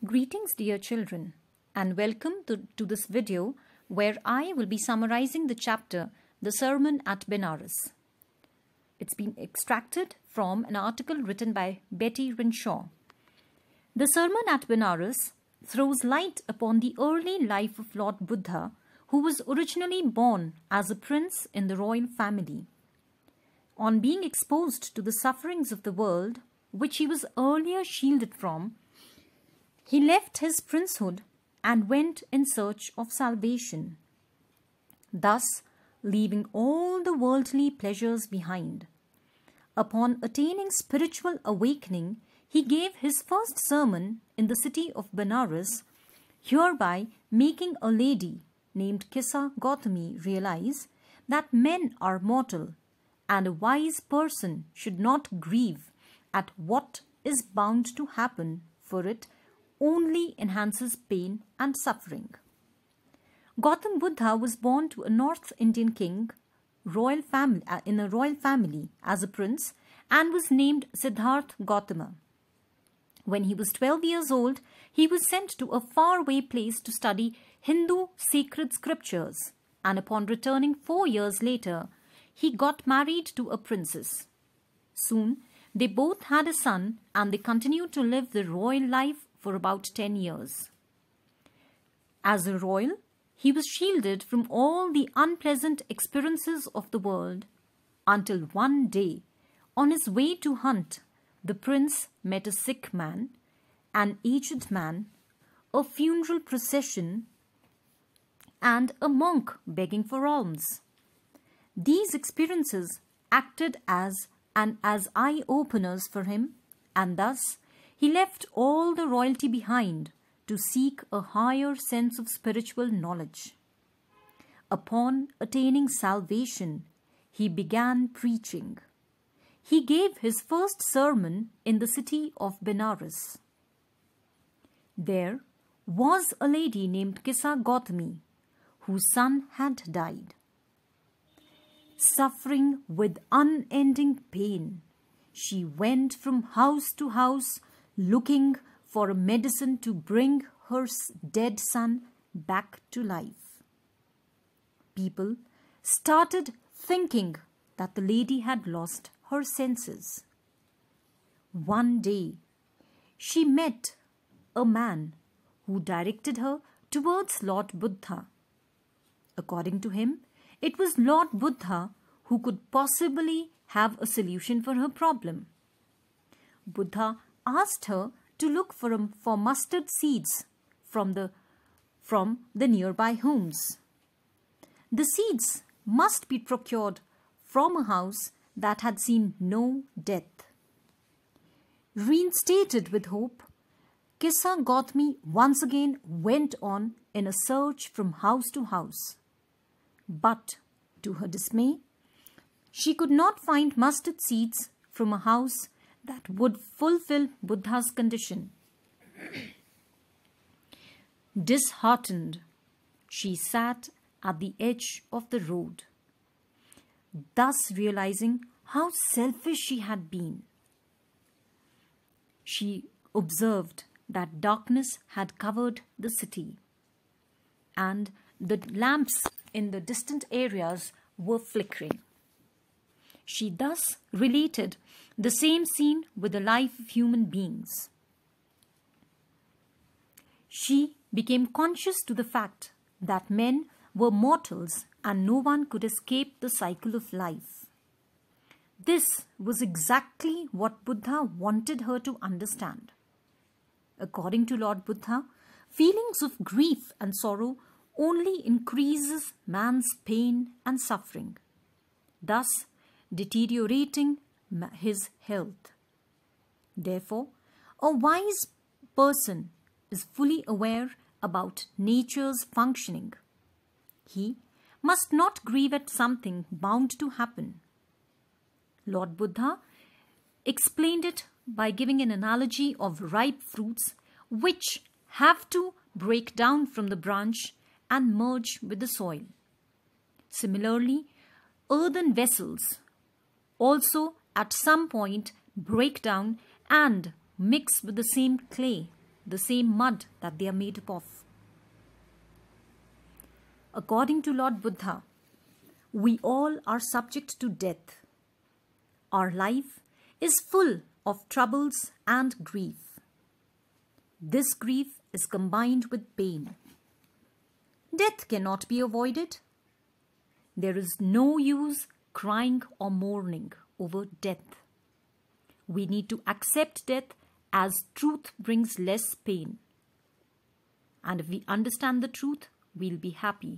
Greetings dear children, and welcome to this video where I will be summarizing the chapter The Sermon at Benares. It's been extracted from an article written by Betty Renshaw. The Sermon at Benares throws light upon the early life of Lord Buddha, who was originally born as a prince in the royal family. On being exposed to the sufferings of the world, which he was earlier shielded from, he left his princehood and went in search of salvation, thus leaving all the worldly pleasures behind. Upon attaining spiritual awakening, he gave his first sermon in the city of Benares, hereby making a lady named Kissa Gautami realize that men are mortal and a wise person should not grieve at what is bound to happen, for it only enhances pain and suffering. Gautam Buddha was born to a North Indian king in a royal family as a prince and was named Siddhartha Gautama. When he was 12 years old, he was sent to a faraway place to study Hindu sacred scriptures, and upon returning 4 years later, he got married to a princess. Soon, they both had a son and they continued to live the royal life for about 10 years. As a royal, he was shielded from all the unpleasant experiences of the world until one day, on his way to hunt, the prince met a sick man, an aged man, a funeral procession, and a monk begging for alms. These experiences acted as eye-openers for him, and thus he left all the royalty behind to seek a higher sense of spiritual knowledge. Upon attaining salvation, he began preaching. He gave his first sermon in the city of Benares. There was a lady named Kissa Gautami, whose son had died. Suffering with unending pain, she went from house to house looking for a medicine to bring her dead son back to life. People started thinking that the lady had lost her senses. One day, she met a man who directed her towards Lord Buddha. According to him, it was Lord Buddha who could possibly have a solution for her problem. Buddha asked her to look for mustard seeds from the nearby homes. The seeds must be procured from a house that had seen no death. Reinstated with hope, Kissa Gautami once again went on in a search from house to house. But, to her dismay, she could not find mustard seeds from a house that would fulfill Buddha's condition. Disheartened, she sat at the edge of the road, thus realizing how selfish she had been. She observed that darkness had covered the city, and the lamps in the distant areas were flickering. She thus related the same scene with the life of human beings. She became conscious to the fact that men were mortals and no one could escape the cycle of life. This was exactly what Buddha wanted her to understand. According to Lord Buddha, feelings of grief and sorrow only increases man's pain and suffering, thus deteriorating his health. Therefore, a wise person is fully aware about nature's functioning. He must not grieve at something bound to happen. Lord Buddha explained it by giving an analogy of ripe fruits which have to break down from the branch and merge with the soil. Similarly, earthen vessels also at some point break down and mix with the same clay the same mud that they are made up of. According to Lord Buddha, we all are subject to death. Our life is full of troubles and grief. This grief is combined with pain. Death cannot be avoided. There is no use crying or mourning over death. We need to accept death as truth brings less pain. And if we understand the truth, we'll be happy.